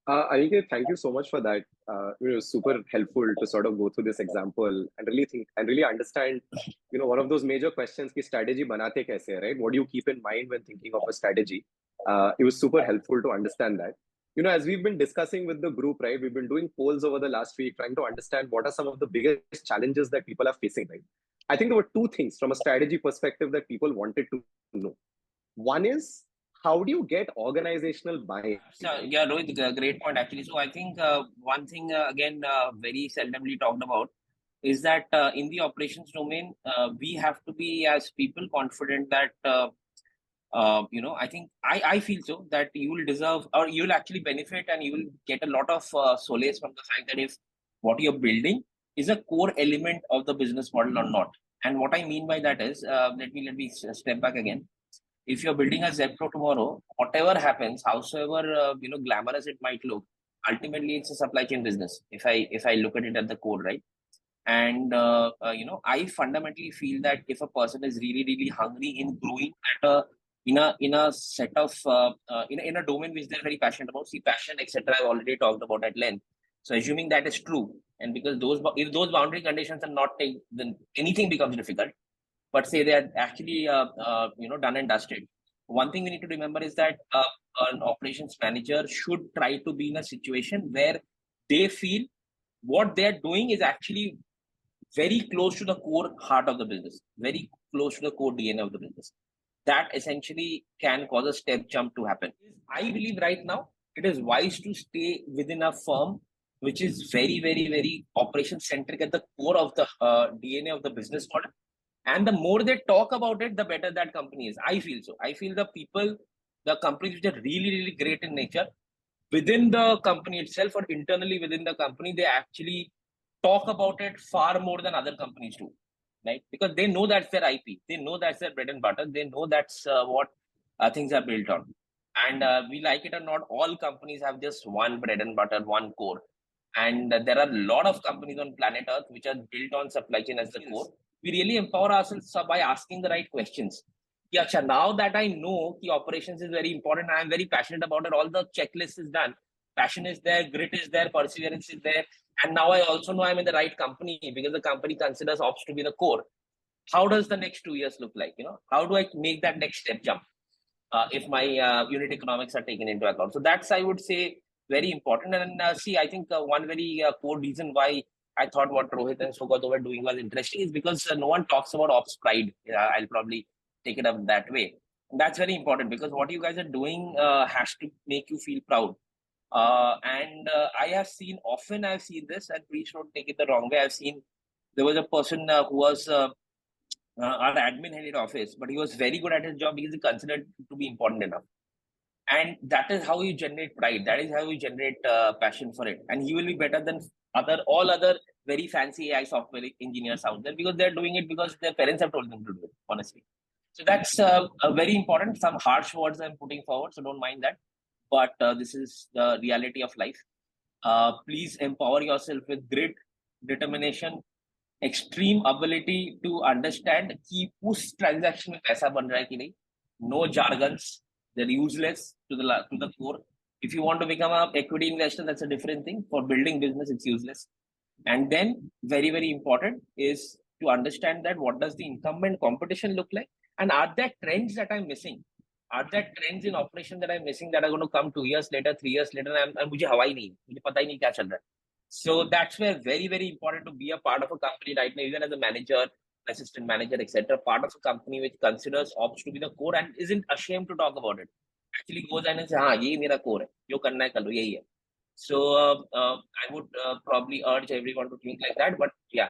Aniket, thank you so much for that. It was super helpful to sort of go through this example and really think and really understand, one of those major questions ki strategy banate kaise, hai, right? What do you keep in mind when thinking of a strategy? It was super helpful to understand that. As we've been discussing with the group, right, we've been doing polls over the last week, trying to understand what are some of the biggest challenges that people are facing, right? I think there were two things from a strategy perspective that people wanted to know. One is, how do you get organizational buy-in, So, right? yeah, Rohit, great point actually. So I think one thing again very seldomly talked about is that in the operations domain, we have to be as people confident that I think I feel so that you will deserve or you will actually benefit and you will get a lot of solace from the fact that if what you're building is a core element of the business model or not. And what I mean by that is, let me step back again. If you're building a Zepro tomorrow, whatever happens, howsoever glamorous it might look, ultimately it's a supply chain business. If I look at it at the core, right? And I fundamentally feel that if a person is really really hungry in growing at a in a set of in a domain which they're very passionate about, see passion etc. I've already talked about at length. So assuming that is true, and because if those boundary conditions are not taken, then anything becomes difficult. But say they are actually done and dusted. One thing we need to remember is that an operations manager should try to be in a situation where they feel what they're doing is actually very close to the core heart of the business, very close to the core DNA of the business. That essentially can cause a step jump to happen. I believe right now it is wise to stay within a firm which is very, very, very operation centric at the core of the DNA of the business model. And the more they talk about it, the better that company is. I feel so. I feel the companies which are really, really great in nature, within the company itself or internally within the company, they actually talk about it far more than other companies do, right? Because they know that's their IP, they know that's their bread and butter, they know that's what things are built on. And we like it or not, all companies have just one bread and butter, one core. And there are a lot of companies on planet Earth which are built on supply chain as the core. We really empower ourselves by asking the right questions. Yeah, now that I know the operations is very important, I am very passionate about it. All the checklist is done. Passion is there, grit is there, perseverance is there. And now I also know I'm in the right company because the company considers ops to be the core. How does the next 2 years look like? How do I make that next step jump if my unit economics are taken into account? So that's, I would say, very important. And see, I think one very core reason why I thought what Rohit and Sugato were doing was interesting is because no one talks about ops pride. I'll probably take it up that way. And that's very important because what you guys are doing has to make you feel proud. And I've seen this, and please don't take it the wrong way. There was a person who was our admin headed office, but he was very good at his job because he considered it to be important enough. And that is how you generate pride. That is how you generate passion for it. And he will be better than all other very fancy AI software engineers out there because they're doing it because their parents have told them to do it, honestly. So that's very important. Some harsh words I'm putting forward, so don't mind that. But this is the reality of life. Please empower yourself with grit, determination, extreme ability to understand कि उस transaction में पैसा बन रहा है कि नहीं. No jargons, they're useless to the core. If you want to become an equity investor, that's a different thing. For building business, it's useless. And then very, very important is to understand that what does the incumbent competition look like, and are there trends that I'm missing? Are there trends in operation that I'm missing that are going to come 2 years later, 3 years later, and मुझे हवा ही नहीं, मुझे पता ही नहीं क्या चल रहा है. So that's where very, very important to be a part of a company right now, even as a manager, assistant manager, etc. Part of a company which considers ops to be the core and isn't ashamed to talk about it. Actually goes in and says, हाँ यही मेरा core है, जो करना है कर लो, यही है. So I would probably urge everyone to think like that. But yeah,